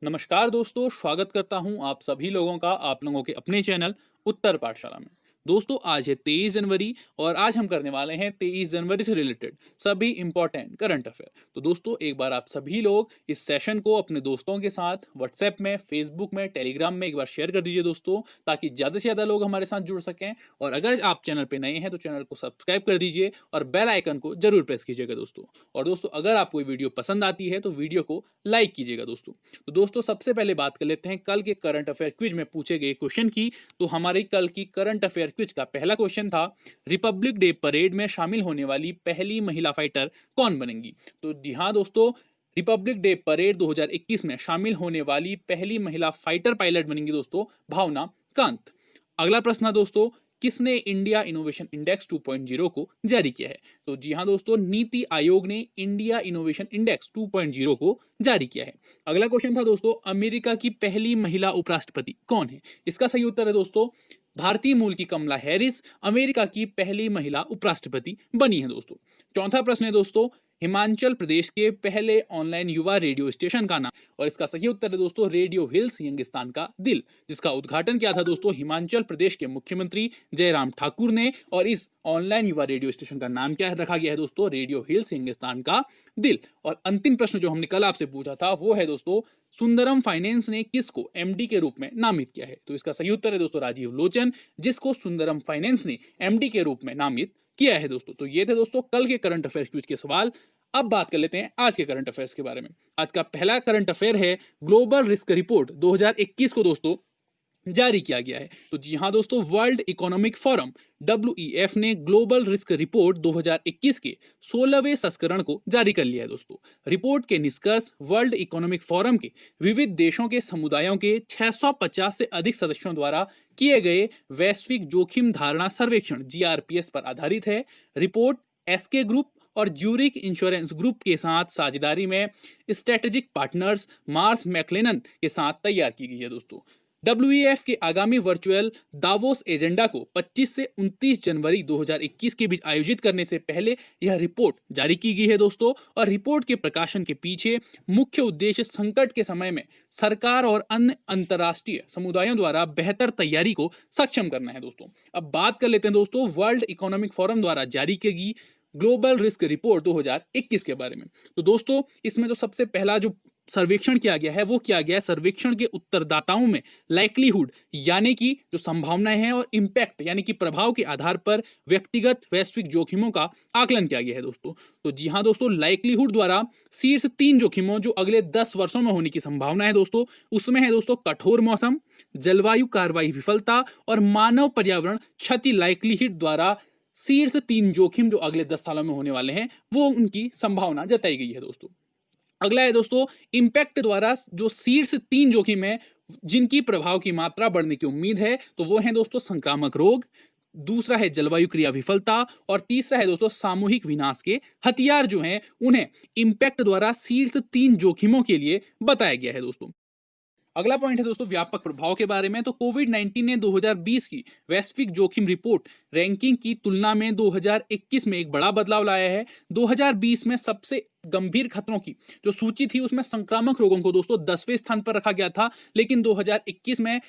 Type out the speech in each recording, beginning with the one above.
नमस्कार दोस्तों, स्वागत करता हूं आप सभी लोगों का आप लोगों के अपने चैनल उत्तर पाठशाला में। दोस्तों, आज है 23 जनवरी और आज हम करने वाले हैं 23 जनवरी से रिलेटेड सभी इंपॉर्टेंट करंट अफेयर। तो दोस्तों, एक बार आप सभी लोग इस सेशन को अपने दोस्तों के साथ व्हाट्सएप में, फेसबुक में, टेलीग्राम में एक बार शेयर कर दीजिए दोस्तों, ताकि ज़्यादा से ज़्यादा लोग हमारे साथ जुड़ सकें। और अगर आप चैनल पर नए हैं तो चैनल को सब्सक्राइब कर दीजिए और बेल आइकन को जरूर प्रेस कीजिएगा दोस्तों। और दोस्तों, अगर आपको ये वीडियो पसंद आती है तो वीडियो को लाइक कीजिएगा दोस्तों। तो दोस्तों, सबसे पहले बात कर लेते हैं कल के करंट अफेयर क्विज में पूछे गए क्वेश्चन की। तो हमारी कल की करंट अफेयर क्विज का पहला क्वेश्चन था, रिपब्लिक डे परेड में शामिल होने वाली पहली महिला फाइटर कौन बनेंगी। तो जी हाँ दोस्तों, रिपब्लिक डे परेड 2021 में शामिल होने वाली पहली महिला फाइटर पायलट बनेंगी दोस्तों भावना कांत। अगला प्रश्न है दोस्तों, किसने इंडिया इनोवेशन इंडेक्स 2.0 को जारी किया है। तो जी हां दोस्तों, नीति आयोग ने इंडिया इनोवेशन इंडेक्स 2.0 को जारी किया है। अगला क्वेश्चन था दोस्तों, अमेरिका की पहली महिला उपराष्ट्रपति कौन है। इसका सही उत्तर है दोस्तों, भारतीय मूल की कमला हैरिस अमेरिका की पहली महिला उपराष्ट्रपति बनी है दोस्तों। चौथा प्रश्न है दोस्तों, हिमाचल प्रदेश के पहले ऑनलाइन युवा रेडियो स्टेशन का नाम, और इसका सही उत्तर है दोस्तों रेडियो हिल्स यंगिस्तान का दिल, जिसका उद्घाटन किया था दोस्तों हिमाचल प्रदेश के मुख्यमंत्री जयराम ठाकुर ने। और इस ऑनलाइन युवा रेडियो स्टेशन का नाम क्या रखा गया है दोस्तों, रेडियो हिल्स यंगिस्तान का दिल। और अंतिम प्रश्न जो हमने कल आपसे पूछा था वो है दोस्तों, सुंदरम फाइनेंस ने किसको एमडी के रूप में नामित किया है। तो इसका सही उत्तर है दोस्तों राजीव लोचन, जिसको सुंदरम फाइनेंस ने एमडी के रूप में नामित किया है दोस्तों। तो ये थे दोस्तों कल के करंट अफेयर्स क्विज के सवाल। अब बात कर लेते हैं आज के करंट अफेयर्स के बारे में। आज का पहला करंट अफेयर है, ग्लोबल रिस्क रिपोर्ट 2021 को दोस्तों जारी किया गया है। तो जी हां दोस्तों, वर्ल्ड इकोनॉमिक फोरम WEF ने ग्लोबल रिस्क रिपोर्ट 2021 के 16वें संस्करण को जारी कर लिया है दोस्तों। रिपोर्ट के निष्कर्ष वर्ल्ड इकोनॉमिक फोरम के विविध देशों के समुदायों के 650 से अधिक सदस्यों द्वारा किए गए वैश्विक जोखिम धारणा सर्वेक्षण GRPS पर आधारित है। रिपोर्ट एसके ग्रुप और ज्यूरिक इंश्योरेंस ग्रुप के साथ साझेदारी में स्ट्रेटेजिक पार्टनर्स मार्स मैक्लेनन के साथ तैयार की गई है दोस्तों। WEF के आगामी वर्चुअल दावोस एजेंडा को 25 से 29 जनवरी 2021 के बीच आयोजित करने से पहले यह रिपोर्ट जारी की गई है दोस्तों। और रिपोर्ट के प्रकाशन के पीछे मुख्य उद्देश्य संकट के समय में सरकार और अन्य अंतर्राष्ट्रीय समुदायों द्वारा बेहतर तैयारी को सक्षम करना है दोस्तों। अब बात कर लेते हैं दोस्तों वर्ल्ड इकोनॉमिक फोरम द्वारा जारी की गई ग्लोबल रिस्क रिपोर्ट 2021 के बारे में। तो दोस्तों, इसमें जो सबसे पहला जो सर्वेक्षण किया गया है वो किया गया है सर्वेक्षण के उत्तरदाताओं में लाइक्लीहुड यानी कि जो संभावनाएं हैं और इंपैक्ट यानी कि प्रभाव के आधार पर व्यक्तिगत वैश्विक जोखिमों का आकलन किया गया है दोस्तों। तो जी हां दोस्तों, लाइक्लीहुड द्वारा शीर्ष 3 जोखिमों जो अगले 10 वर्षों में होने की संभावना है दोस्तों, उसमें है दोस्तों कठोर मौसम, जलवायु कार्रवाई विफलता और मानव पर्यावरण क्षति। लाइक्लीहुड द्वारा शीर्ष 3 जोखिम जो अगले 10 सालों में होने वाले हैं वो उनकी संभावना जताई गई है दोस्तों। अगला है दोस्तों, इंपैक्ट द्वारा जो शीर्ष 3 जोखिम है जिनकी प्रभाव की मात्रा बढ़ने की उम्मीद है, तो वो है दोस्तों संक्रामक रोग, दूसरा है जलवायु क्रिया विफलता और तीसरा है दोस्तों सामूहिक विनाश के हथियार जो हैं उन्हें इंपैक्ट द्वारा शीर्ष 3 जोखिमों के लिए बताया गया है दोस्तों। अगला पॉइंट है दोस्तों व्यापक प्रभाव के बारे में। तो कोविड-19 ने 2020 की वैश्विक जोखिम रिपोर्ट रैंकिंग की तुलना में 2021 में एक बड़ा बदलाव लाया है। 2020 में सबसे गंभीर खतरों की जो सूची थी उसमें संक्रामक रोगों को दोस्तों 10वें स्थान पर रखा गया था, लेकिन 2021 में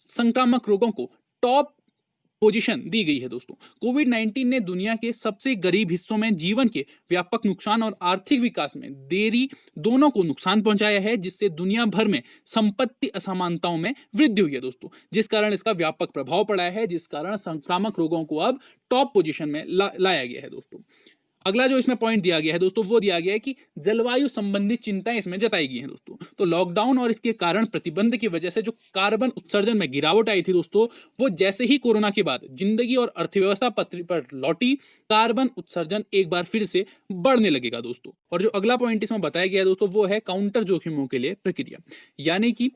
संक्रामक रोगों को टॉप पोजीशन दी गई है दोस्तों। कोविड-19 ने दुनिया के सबसे गरीब हिस्सों में जीवन के व्यापक नुकसान और आर्थिक विकास में देरी दोनों को नुकसान पहुंचाया है, जिससे दुनिया भर में संपत्ति असमानताओं में वृद्धि हुई है दोस्तों, जिस कारण इसका व्यापक प्रभाव पड़ा है, जिस कारण संक्रामक रोगों को अब टॉप पोजीशन में लाया गया है दोस्तों। अगला जो इसमें पॉइंट दिया गया है दोस्तों वो दिया गया है कि जलवायु संबंधित चिंताएं इसमें जताई गई हैं दोस्तों। तो लॉकडाउन और इसके कारण प्रतिबंध की वजह से जो कार्बन उत्सर्जन में गिरावट आई थी दोस्तों, वो जैसे ही कोरोना के बाद जिंदगी और अर्थव्यवस्था पटरी पर लौटी, कार्बन उत्सर्जन एक बार फिर से बढ़ने लगेगा दोस्तों। और जो अगला पॉइंट इसमें बताया गया है दोस्तों वो है काउंटर जोखिमों के लिए प्रक्रिया, यानी कि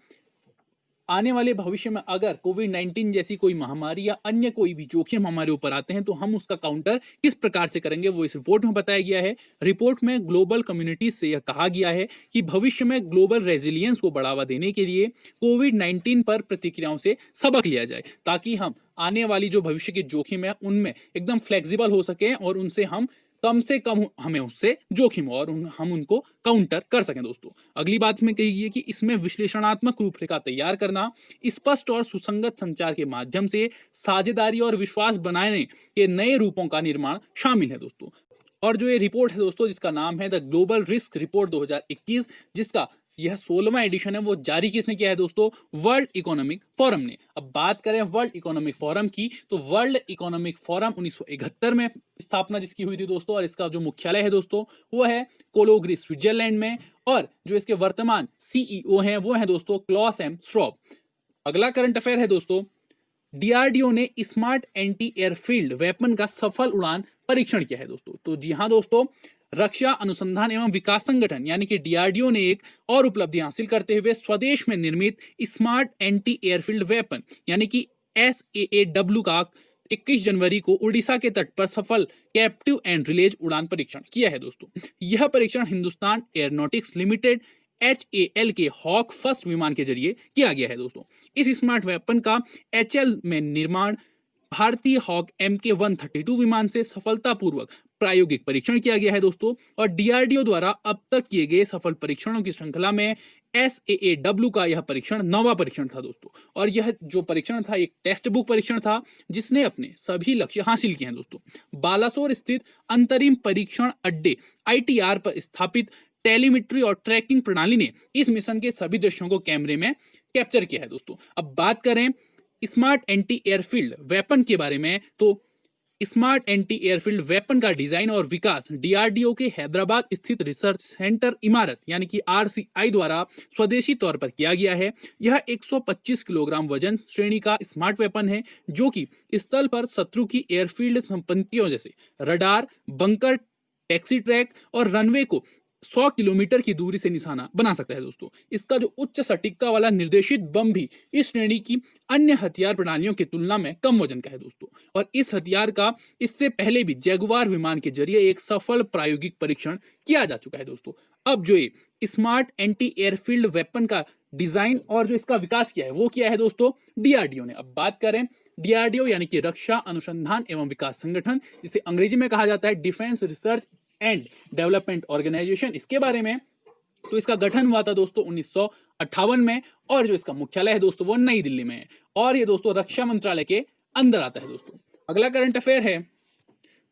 आने वाले भविष्य में अगर कोविड-19 जैसी कोई महामारी या अन्य कोई भी जोखिम हमारे ऊपर आते हैं तो हम उसका काउंटर किस प्रकार से करेंगे वो इस रिपोर्ट में बताया गया है। रिपोर्ट में ग्लोबल कम्युनिटी से यह कहा गया है कि भविष्य में ग्लोबल रेजिलियंस को बढ़ावा देने के लिए कोविड-19 पर प्रतिक्रियाओं से सबक लिया जाए, ताकि हम आने वाली जो भविष्य के जोखिम है उनमें एकदम फ्लेक्सिबल हो सके और उनसे हम कम से कम हमें उससे जोखिम हो और हम उनको काउंटर कर सकें दोस्तों। अगली बात में कही गई है कि इसमें विश्लेषणात्मक रूपरेखा तैयार करना, स्पष्ट और सुसंगत संचार के माध्यम से साझेदारी और विश्वास बनाने के नए रूपों का निर्माण शामिल है दोस्तों। और जो ये रिपोर्ट है दोस्तों, जिसका नाम है द ग्लोबल रिस्क रिपोर्ट 2021, जिसका यह 16वां एडिशन है, वो जारी किसने किया है दोस्तों? वर्ल्ड इकोनॉमिक फोरम ने। अब बात करें वर्ल्ड इकोनॉमिक फोरम की, तो वर्ल्ड इकोनॉमिक फोरम 1971 में स्थापना जिसकी हुई थी दोस्तों, और इसका जो मुख्यालय है दोस्तों वो है कोलोग्री, स्विट्जरलैंड में। और जो इसके वर्तमान सीईओ हैं वो है दोस्तों क्लॉस एम श्वाब। अगला करंट अफेयर है दोस्तों, डीआरडीओ ने स्मार्ट एंटी एयरफील्ड वेपन का सफल उड़ान परीक्षण किया है दोस्तों। तो जी हां दोस्तों, रक्षा अनुसंधान एवं विकास संगठन यानी कि डीआरडीओ ने एक और उपलब्धि हासिल करते हुए स्वदेश में निर्मित स्मार्ट एंटी एयरफील्ड वेपन यानी कि SAAW का 21 जनवरी को उड़ीसा के तट पर सफल कैप्टिव एंड रिलेज उड़ान परीक्षण किया है दोस्तों। यह परीक्षण हिंदुस्तान एयरोनॉटिक्स लिमिटेड HAL के हॉक फर्स्ट विमान के जरिए किया गया है दोस्तों। इस स्मार्ट वेपन का HL में निर्माण भारतीय हॉक MK-132 विमान से सफलतापूर्वक प्रायोगिक परीक्षण किया गया है दोस्तों। और डीआरडीओ द्वारा अब तक किए गए सफल परीक्षणों की श्रृंखला में SAAW का यह परीक्षण 9वां परीक्षण था दोस्तों। और यह जो परीक्षण था एक टेक्स्ट बुक परीक्षण था जिसने अपने सभी लक्ष्य हासिल किए हैं दोस्तों। बालासोर स्थित अंतरिम परीक्षण अड्डे ITR पर स्थापित टेलीमेट्री और ट्रैकिंग प्रणाली ने इस मिशन के सभी दृश्यों को कैमरे में कैप्चर किया है दोस्तों। अब बात करें स्मार्ट एंटी एयरफील्ड वेपन के बारे में, तो स्मार्ट एंटी एयरफील्ड वेपन का डिजाइन और विकास डीआरडीओ के हैदराबाद स्थित रिसर्च सेंटर इमारत यानी कि RCI द्वारा स्वदेशी तौर पर किया गया है। यह 125 किलोग्राम वजन श्रेणी का स्मार्ट वेपन है जो कि स्थल पर शत्रु की एयरफील्ड संपत्तियों जैसे रडार, बंकर, टैक्सी ट्रैक और रनवे को 100 किलोमीटर की दूरी से निशाना बना सकता है दोस्तों। इसका जो उच्च सटीकता वाला निर्देशित बम भी इस श्रेणी की अन्य हथियार प्रणालियों की तुलना में कम वजन का है दोस्तों। और इस हथियार का इससे पहले भी जैगुआर विमान के जरिए एक सफल प्रायोगिक परीक्षण किया जा चुका है दोस्तों। अब जो ये स्मार्ट एंटी एयरफील्ड वेपन का डिजाइन और जो इसका विकास किया है वो किया है दोस्तों डीआरडीओ ने। अब बात करें डीआरडीओ यानी कि रक्षा अनुसंधान एवं विकास संगठन, जिसे अंग्रेजी में कहा जाता है defence research and development organisation, इसके बारे में, तो इसका गठन हुआ था दोस्तों 1958 में। और जो इसका मुख्यालय है दोस्तों वो नई दिल्ली में है और ये दोस्तों रक्षा मंत्रालय के अंदर आता है दोस्तों। अगला करंट अफेयर है,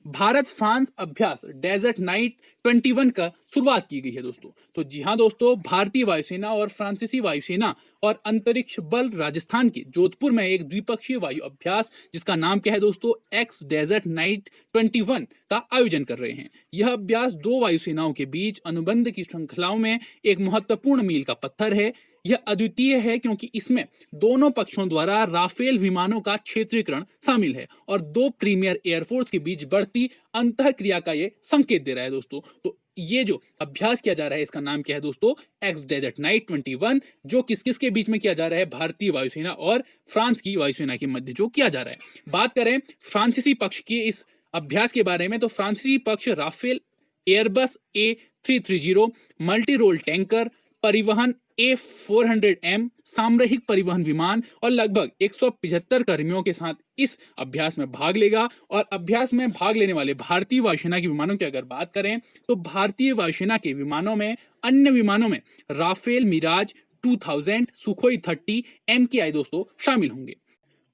भारत फ्रांस अभ्यास डेजर्ट नाइट 21 का शुरुआत की गई है दोस्तों। तो जी हां दोस्तों, भारतीय वायुसेना और फ्रांसीसी वायुसेना और अंतरिक्ष बल राजस्थान के जोधपुर में एक द्विपक्षीय वायु अभ्यास जिसका नाम क्या है दोस्तों एक्स डेजर्ट नाइट 21 का आयोजन कर रहे हैं। यह अभ्यास दो वायुसेनाओं के बीच अनुबंध की श्रृंखलाओं में एक महत्वपूर्ण मील का पत्थर है। यह अद्वितीय है क्योंकि इसमें दोनों पक्षों द्वारा राफेल विमानों का क्षेत्रीकरण शामिल है और दो प्रीमियर एयरफोर्स के बीच बढ़ती अंतःक्रिया का ये संकेत दे रहा है दोस्तों। तो ये जो अभ्यास किया जा रहा है इसका नाम क्या है दोस्तों एक्स डेजर्ट नाइट 21, जो किस किस के बीच में किया जा रहा है? भारतीय वायुसेना और फ्रांस की वायुसेना के मध्य जो किया जा रहा है। बात करें फ्रांसीसी पक्ष की इस अभ्यास के बारे में, तो फ्रांसीसी पक्ष Rafale, Airbus A330 multi role tanker, परिवहन A400M सामरिक परिवहन विमान और लगभग 175 कर्मियों के साथ इस अभ्यास में भाग लेगा। और अभ्यास में भाग लेने वाले भारतीय वायुसेना के विमानों की अगर बात करें तो भारतीय वायुसेना के विमानों में अन्य विमानों में राफेल, मिराज 2000, सुखोई 30, MKI दोस्तों शामिल होंगे।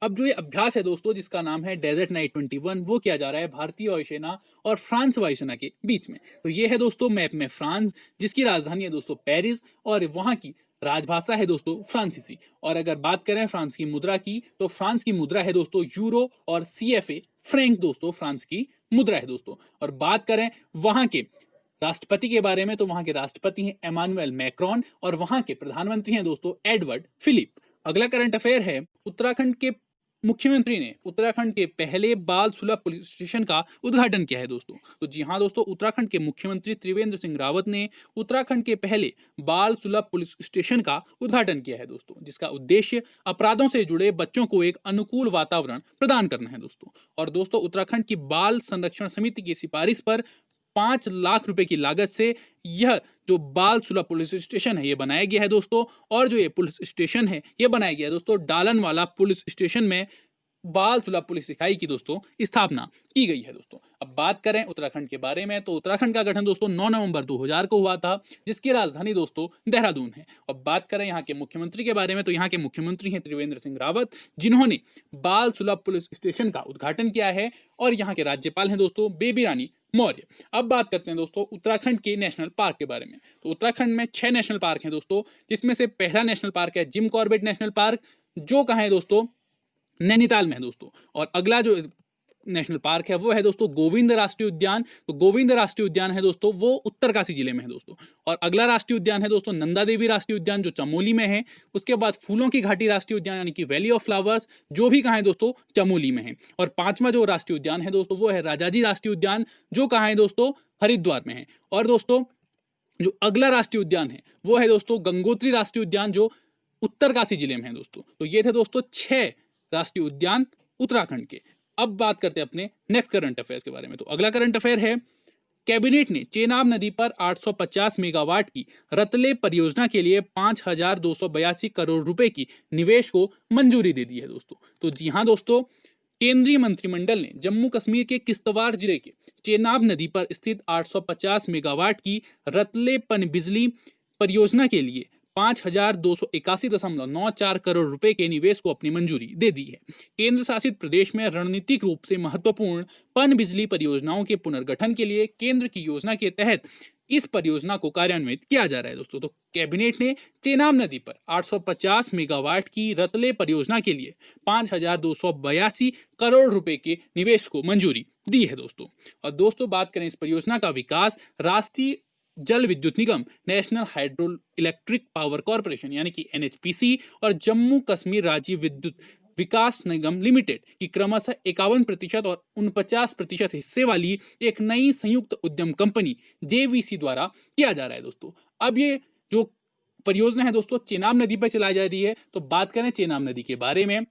अब जो ये अभ्यास है दोस्तों जिसका नाम है डेजर्ट नाइट 21, वो किया जा रहा है भारतीय वायुसेना और फ्रांस वायुसेना के बीच में। तो ये है दोस्तों मैप में फ्रांस, जिसकी राजधानी है दोस्तों पेरिस और वहां की राजभाषा है दोस्तों फ्रांसीसी। और अगर बात करें फ्रांस की मुद्रा की, तो फ्रांस की मुद्रा है दोस्तों यूरो और CFA फ्रैंक दोस्तों फ्रांस की मुद्रा है दोस्तों। और बात करें वहां के राष्ट्रपति के बारे में, तो वहां के राष्ट्रपति हैं एमानुएल मैक्रोन और वहां के प्रधानमंत्री हैं दोस्तों एडवर्ड फिलिप। अगला करंट अफेयर है, उत्तराखंड के मुख्यमंत्री ने उत्तराखंड के पहले बाल सुलभ पुलिस स्टेशन का उद्घाटन किया है दोस्तों। तो जी हां दोस्तों, उत्तराखंड के मुख्यमंत्री त्रिवेंद्र सिंह रावत ने उत्तराखंड के पहले बाल सुलभ पुलिस स्टेशन का उद्घाटन किया है दोस्तों, जिसका उद्देश्य अपराधों से जुड़े बच्चों को एक अनुकूल वातावरण प्रदान करना है दोस्तों। और दोस्तों उत्तराखंड की बाल संरक्षण समिति की सिफारिश पर 5 लाख रुपए की लागत से यह जो बाल सुलभ पुलिस स्टेशन है ये बनाया गया है दोस्तों। और जो ये पुलिस स्टेशन है ये बनाया गया है दोस्तों डालन वाला पुलिस स्टेशन में बाल सुलभ पुलिस इकाई की दोस्तों स्थापना की गई है दोस्तों। अब बात करें उत्तराखंड के बारे में तो उत्तराखंड का गठन दोस्तों 9 नवंबर 2000 को हुआ था, जिसकी राजधानी दोस्तों देहरादून है। अब बात करें यहाँ के मुख्यमंत्री के बारे में तो यहाँ के मुख्यमंत्री हैं त्रिवेंद्र सिंह रावत, जिन्होंने बाल सुलभ पुलिस स्टेशन का उद्घाटन किया है। और यहाँ के राज्यपाल हैं दोस्तों बेबी रानी मौर्य। अब बात करते हैं दोस्तों उत्तराखंड के नेशनल पार्क के बारे में। तो उत्तराखंड में 6 नेशनल पार्क हैं दोस्तों, जिसमें से पहला नेशनल पार्क है जिम कॉर्बेट नेशनल पार्क, जो कहाँ है दोस्तों, नैनीताल में है दोस्तों। और अगला जो नेशनल पार्क है वो है दोस्तों गोविंद राष्ट्रीय उद्यान। तो गोविंद राष्ट्रीय उद्यान है दोस्तों वो उत्तरकाशी जिले में है दोस्तों। और अगला राष्ट्रीय उद्यान है दोस्तों नंदा देवी राष्ट्रीय उद्यान, जो चमोली में है। उसके बाद फूलों की घाटी राष्ट्रीय उद्यान यानी कि वैली ऑफ फ्लावर्स, जो भी कहाँ है दोस्तों, चमोली में है। और 5वां जो राष्ट्रीय उद्यान है दोस्तों वो है राजाजी राष्ट्रीय उद्यान, जो कहाँ है दोस्तों, हरिद्वार में है। और दोस्तों जो अगला राष्ट्रीय उद्यान है वो है दोस्तों गंगोत्री राष्ट्रीय उद्यान, जो उत्तरकाशी जिले में है दोस्तों। तो ये थे दोस्तों 6 राष्ट्रीय उद्यान उत्तराखंड के। अब बात करते हैं अपने नेक्स्ट करंट अफेयर्स के बारे में। तो अगला करंट अफेयर है, कैबिनेट ने चेनाब नदी पर 850 मेगावाट की रतले परियोजना के लिए 5282 करोड़ रुपए की निवेश को मंजूरी दे दी है दोस्तों। तो जी हां दोस्तों, केंद्रीय मंत्रिमंडल ने जम्मू कश्मीर के किश्तवाड़ जिले के चेनाब नदी पर स्थित 850 मेगावाट की रतले पनबिजली परियोजना के लिए 5281.94 करोड़ रुपए के निवेश को अपनी मंजूरी दे दी है। केंद्र शासित प्रदेश में रणनीतिक रूप से महत्वपूर्ण पन बिजली परियोजनाओं के पुनर्गठन के लिए केंद्र की योजना के तहत इस परियोजना को कार्यान्वित किया जा रहा है दोस्तों। तो कैबिनेट ने चेनाब नदी पर 850 मेगावाट की रतले परियोजना के लिए 5282 करोड़ रुपए के निवेश को मंजूरी दी है दोस्तों। और दोस्तों बात करें इस परियोजना का विकास राष्ट्रीय जल विद्युत निगम, national hydro electric power corporation यानी कि एनएचपीसी और जम्मू कश्मीर राज्य विद्युत विकास निगम लिमिटेड की क्रमशः 51% और 49% हिस्से वाली एक नई संयुक्त उद्यम कंपनी जेवीसी द्वारा किया जा रहा है दोस्तों। अब ये जो परियोजना है दोस्तों चेनाब नदी पर चलाई जा रही है। तो बात करें चेनाब नदी के बारे में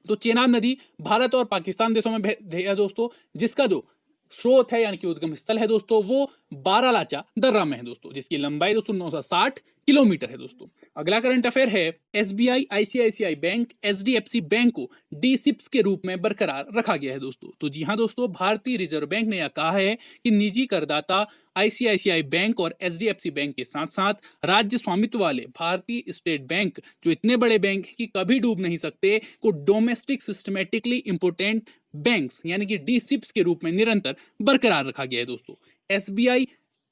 तो चेनाब नदी भारत और पाकिस्तान देशों में है दोस्तों, जिसका जो स्रोत है यानी कि उद्गम स्थल है दोस्तों वो बारालाचा दर्रा में है दोस्तों, जिसकी लंबाई दोस्तों 960 किलोमीटर है दोस्तों। अगला करंट अफेयर है, SBI, ICICI bank, HDFC bank को डी-सिप्स के रूप में बरकरार रखा गया है दोस्तों। तो जी हां दोस्तों, भारतीय रिजर्व बैंक ने यह कहा है कि निजी करदाता आईसीआईसीआई बैंक और एचडीएफसी बैंक के साथ साथ राज्य स्वामित्व वाले भारतीय स्टेट बैंक, जो इतने बड़े बैंक कि कभी डूब नहीं सकते, को डोमेस्टिक सिस्टमेटिकली इंपोर्टेंट बैंक्स यानी कि डी-सिप्स के रूप में निरंतर बरकरार रखा गया है दोस्तों। एसबीआई,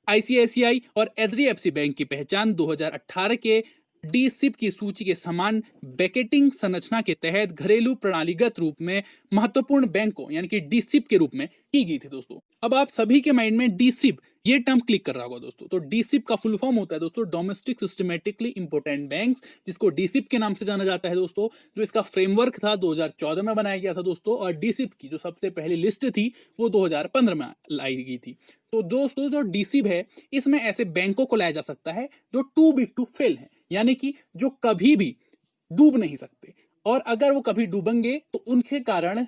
आईसीआईसीआई और एचडीएफसी बैंक की पहचान 2018 के डी-सिप की सूची के समान बैकेटिंग संरचना के तहत घरेलू प्रणालीगत रूप में महत्वपूर्ण बैंकों यानी कि डी-सिप के रूप में की गई थी दोस्तों। अब आप सभी के माइंड में डी-सिप ये टर्म क्लिक कर रहा होगा दोस्तों। तो डी-सिप का फुल फॉर्म होता है दोस्तों डोमेस्टिक सिस्टमेटिकली इंपोर्टेंट बैंक्स, जिसको डी-सिप के नाम से जाना जाता है दोस्तों। जो इसका फ्रेमवर्क था 2014 में बनाया गया था दोस्तों, और डी-सिप की जो सबसे पहली लिस्ट थी वो 2015 में लाई गई थी। तो दोस्तों जो डी-सिप है इसमें ऐसे बैंकों को लाया जा सकता है जो टू बिग टू फेल है, यानी कि जो कभी भी डूब नहीं सकते, और अगर वो कभी डूबेंगे तो उनके कारण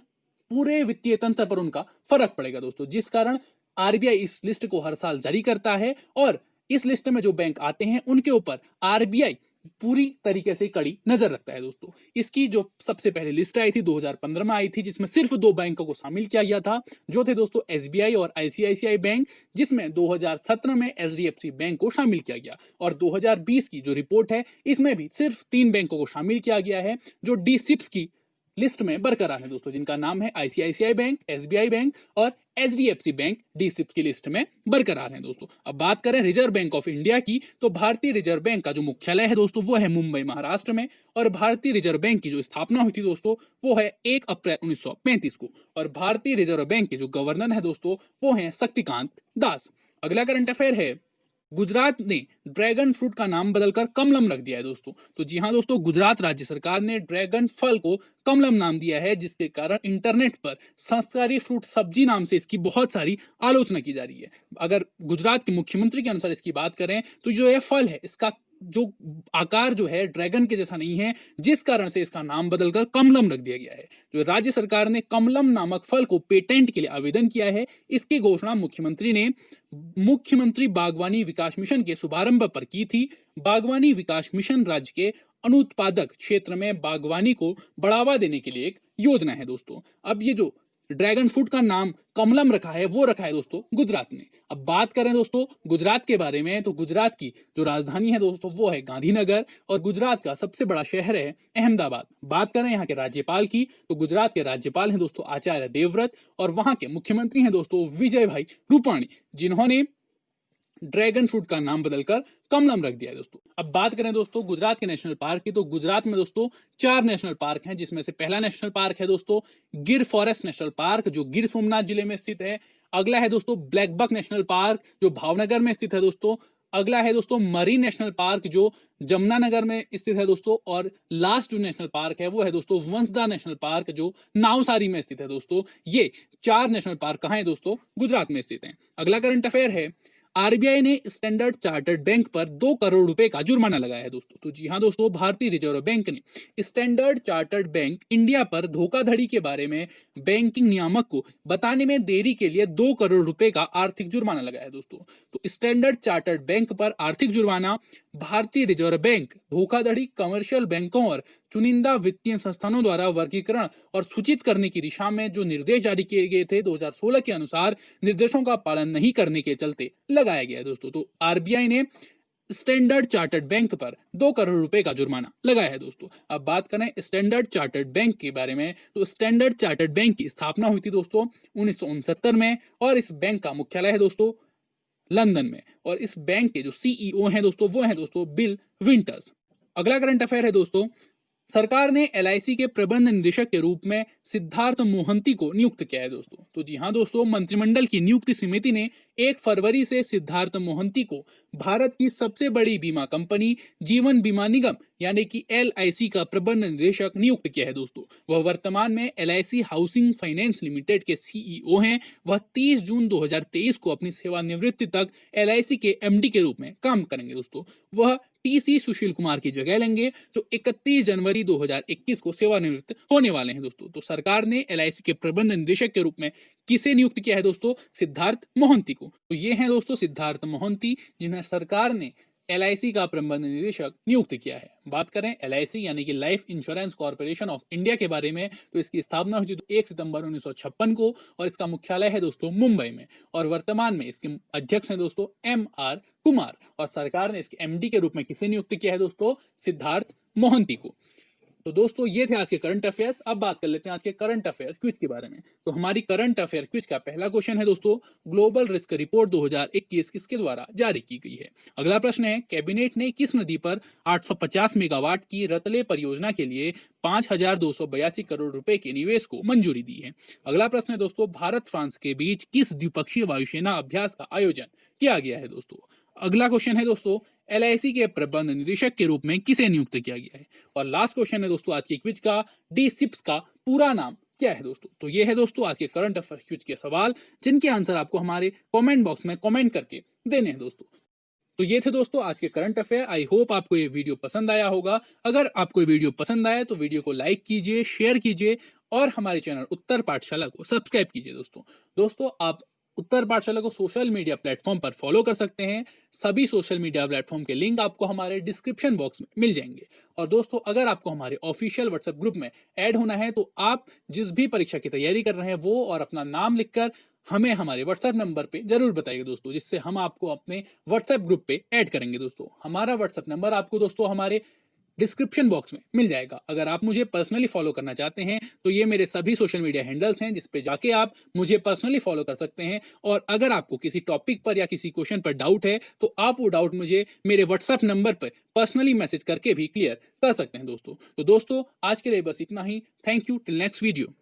पूरे वित्तीय तंत्र पर उनका फर्क पड़ेगा दोस्तों, जिस कारण आरबीआई इस लिस्ट को हर साल जारी करता है। और इस लिस्ट में जो बैंक आते हैं उनके ऊपर आरबीआई पूरी तरीके से कड़ी नजर रखता है दोस्तों। इसकी जो सबसे पहले लिस्ट आई थी 2015 में आई थी, जिसमें सिर्फ 2 बैंकों को शामिल किया गया था, जो थे दोस्तों एसबीआई और आईसीआईसीआई बैंक, जिसमें 2017 में एचडीएफसी बैंक को शामिल किया गया। और 2020 की जो रिपोर्ट है इसमें भी सिर्फ 3 बैंकों को शामिल किया गया है जो डी-सिप्स की लिस्ट में बरकरार है दोस्तों, जिनका नाम है आईसीआईसीआई बैंक, एसबीआई बैंक और एचडीएफसी बैंक डी-सिप्स की लिस्ट में बरकरार है दोस्तों। अब बात करें रिजर्व बैंक ऑफ इंडिया की, तो भारतीय रिजर्व बैंक का जो मुख्यालय है दोस्तों वो है मुंबई महाराष्ट्र में। और भारतीय रिजर्व बैंक की जो स्थापना हुई थी दोस्तों वो है 1 अप्रैल 1935 को। और भारतीय रिजर्व बैंक के जो गवर्नर है दोस्तों वो है शक्तिकांत दास। अगला करंट अफेयर है, गुजरात ने ड्रैगन फ्रूट का नाम बदलकर कमलम रख दिया है दोस्तों। तो जी हां दोस्तों, गुजरात राज्य सरकार ने ड्रैगन फल को कमलम नाम दिया है, जिसके कारण इंटरनेट पर संस्कारी फ्रूट सब्जी नाम से इसकी बहुत सारी आलोचना की जा रही है। अगर गुजरात के मुख्यमंत्री के अनुसार इसकी बात करें तो जो यह फल है इसका जो आकार जो है ड्रैगन के जैसा नहीं है, जिस कारण से इसका नाम बदलकर कमलम रख दिया गया है। जो राज्य सरकार ने कमलम नामक फल को पेटेंट के लिए आवेदन किया है, इसकी घोषणा मुख्यमंत्री ने मुख्यमंत्री बागवानी विकास मिशन के शुभारंभ पर की थी। बागवानी विकास मिशन राज्य के अनुत्पादक क्षेत्र में बागवानी को बढ़ावा देने के लिए एक योजना है दोस्तों। अब ये जो ड्रैगन फ्रूट का नाम कमलम रखा है वो रखा है दोस्तों गुजरात में। अब बात करें दोस्तों गुजरात के बारे में, तो गुजरात की जो राजधानी है दोस्तों वो है गांधीनगर और गुजरात का सबसे बड़ा शहर है अहमदाबाद। बात करें यहाँ के राज्यपाल की, तो गुजरात के राज्यपाल हैं दोस्तों आचार्य देवव्रत और वहां के मुख्यमंत्री हैं दोस्तों विजय भाई रूपाणी, जिन्होंने ड्रैगन फ्रूट का नाम बदलकर कमलम रख दिया है दोस्तों। अब बात करें दोस्तों गुजरात के नेशनल पार्क की, तो गुजरात में दोस्तों 4 नेशनल पार्क हैं, जिसमें से पहला नेशनल पार्क है दोस्तों गिर फॉरेस्ट नेशनल पार्क जो गिर सोमनाथ जिले में स्थित है। अगला है दोस्तों ब्लैक बक नेशनल पार्क जो भावनगर में स्थित है दोस्तों। अगला है दोस्तों मरीन नेशनल पार्क जो जमुनानगर में स्थित है दोस्तों। और लास्ट जो नेशनल पार्क है वो है दोस्तों वंसदा नेशनल पार्क जो नावसारी में स्थित है दोस्तों। ये 4 नेशनल पार्क कहाँ है दोस्तों? गुजरात में स्थित है। अगला करंट अफेयर है, आरबीआई ने स्टैंडर्ड चार्टर्ड बैंक पर 2 करोड़ रुपए का जुर्माना लगाया है दोस्तों। तो जी हां दोस्तों, भारतीय रिजर्व बैंक ने स्टैंडर्ड चार्टर्ड बैंक इंडिया पर धोखाधड़ी के बारे में बैंकिंग नियामक को बताने में देरी के लिए 2 करोड़ रुपए का आर्थिक जुर्माना लगाया है दोस्तों। तो स्टैंडर्ड चार्टर्ड बैंक पर आर्थिक जुर्माना भारतीय रिजर्व बैंक धोखाधड़ी कमर्शियल बैंकों और चुनिंदा वित्तीय संस्थानों द्वारा वर्गीकरण और सूचित करने की दिशा में जो निर्देश जारी किए गए थे 2016 के अनुसार निर्देशों का पालन नहीं करने के चलते लगाया गया है दोस्तों। तो आरबीआई ने स्टैंडर्ड चार्टर्ड बैंक पर 2 करोड़ रुपए का जुर्माना लगाया है दोस्तों। अब बात करें स्टैंडर्ड चार्टर्ड बैंक के बारे में, तो स्टैंडर्ड चार्टर्ड बैंक की स्थापना हुई थी दोस्तों 1969 में और इस बैंक का मुख्यालय है दोस्तों लंदन में। और इस बैंक के जो सीईओ हैं दोस्तों वो हैं दोस्तों बिल विंटर्स। अगला करंट अफेयर है दोस्तों, सरकार ने एलआईसी के प्रबंध निदेशक के रूप में सिद्धार्थ मोहंती को नियुक्त किया है दोस्तों। तो जी हां दोस्तों, मंत्रिमंडल की नियुक्ति समिति ने 1 फरवरी से सिद्धार्थ मोहंती को भारत की सबसे बड़ी बीमा कंपनी जीवन बीमा निगम यानी कि एलआईसी का प्रबंध निदेशक नियुक्त किया है दोस्तों। वह वर्तमान में एलआईसी हाउसिंग फाइनेंस लिमिटेड के सीईओ हैं। वह 30 जून 2023 को अपनी सेवानिवृत्ति तक एलआईसी के एमडी के रूप में काम करेंगे दोस्तों। वह टीसी सुशील कुमार की जगह लेंगे जो 31 जनवरी 2021 को सेवानिवृत्त होने वाले हैं दोस्तों। तो सरकार ने एलआईसी के प्रबंध निदेशक के रूप में किसे नियुक्त किया है दोस्तों? सिद्धार्थ मोहंती को। तो ये हैं दोस्तों सिद्धार्थ मोहंती जिन्हें सरकार ने एलआईसी का प्रबंध निदेशक नियुक्त किया है। बात करें एलआईसी यानी कि life insurance corporation of India के बारे में, तो इसकी स्थापना हुई थी 1 सितंबर 1956 को और इसका मुख्यालय है दोस्तों मुंबई में। और वर्तमान में इसके अध्यक्ष हैं दोस्तों एमआर कुमार और सरकार ने इसके एमडी के रूप में किसे नियुक्त किया है दोस्तों? सिद्धार्थ मोहंती को। तो दोस्तों ये थे आज के करंट अफेयर्स। अब बात कर लेते हैं आज के करंट अफेयर क्विज के बारे में। तो हमारी करंट अफेयर क्विज का पहला क्वेश्चन है दोस्तों, ग्लोबल रिस्क रिपोर्ट 2021 किसके द्वारा जारी की गई है? अगला प्रश्न है, कैबिनेट ने किस नदी पर 850 मेगावाट की रतले परियोजना के लिए 5282 करोड़ रुपए के निवेश को मंजूरी दी है? अगला प्रश्न है दोस्तों, भारत फ्रांस के बीच किस द्विपक्षीय वायुसेना अभ्यास का आयोजन किया गया है दोस्तों? अगला क्वेश्चन है दोस्तों, एलआईसी के प्रबंध निदेशक के रूप में किसे नियुक्त किया गया है? और लास्ट क्वेश्चन है दोस्तों आज के क्विज का, डी-सिप्स का पूरा नाम क्या है दोस्तों? तो ये है दोस्तों आज के करंट अफेयर क्विज के सवाल, जिनके आंसर आपको हमारे कमेंट बॉक्स में कमेंट करके देने हैं दोस्तों। तो ये थे दोस्तों आज के करंट अफेयर। आई होप आपको ये वीडियो पसंद आया होगा। अगर आपको ये वीडियो पसंद आया तो वीडियो को लाइक कीजिए, शेयर कीजिए और हमारे चैनल उत्तर पाठशाला को सब्सक्राइब कीजिए दोस्तों आप उत्तर पाठशाला को सोशल मीडिया प्लेटफॉर्म पर फॉलो कर सकते हैं। सभी सोशल मीडिया प्लेटफॉर्म के लिंक आपको हमारे डिस्क्रिप्शन बॉक्स में मिल जाएंगे। और दोस्तों अगर आपको हमारे ऑफिशियल व्हाट्सएप ग्रुप में ऐड होना है तो आप जिस भी परीक्षा की तैयारी कर रहे हैं वो और अपना नाम लिखकर हमें हमारे व्हाट्सएप नंबर पे जरूर बताइए दोस्तों, जिससे हम आपको अपने व्हाट्सएप ग्रुप पे ऐड करेंगे दोस्तों। हमारा व्हाट्सएप नंबर आपको दोस्तों हमारे डिस्क्रिप्शन बॉक्स में मिल जाएगा। अगर आप मुझे पर्सनली फॉलो करना चाहते हैं तो ये मेरे सभी सोशल मीडिया हैंडल्स हैं, जिस पे जाके आप मुझे पर्सनली फॉलो कर सकते हैं। और अगर आपको किसी टॉपिक पर या किसी क्वेश्चन पर डाउट है तो आप वो डाउट मुझे मेरे व्हाट्सएप नंबर पर पर्सनली मैसेज करके भी क्लियर कर सकते हैं दोस्तों। तो दोस्तों आज के लिए बस इतना ही। Thank you, till next video.